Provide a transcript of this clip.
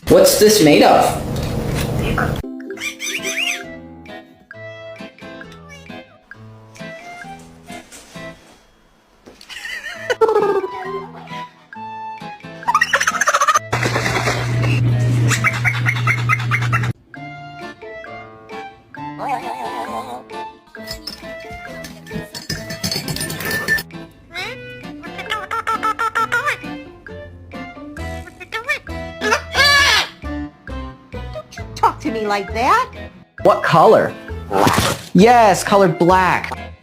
What's this made of? Talk to me like that. What color? Black. Yes, colored black.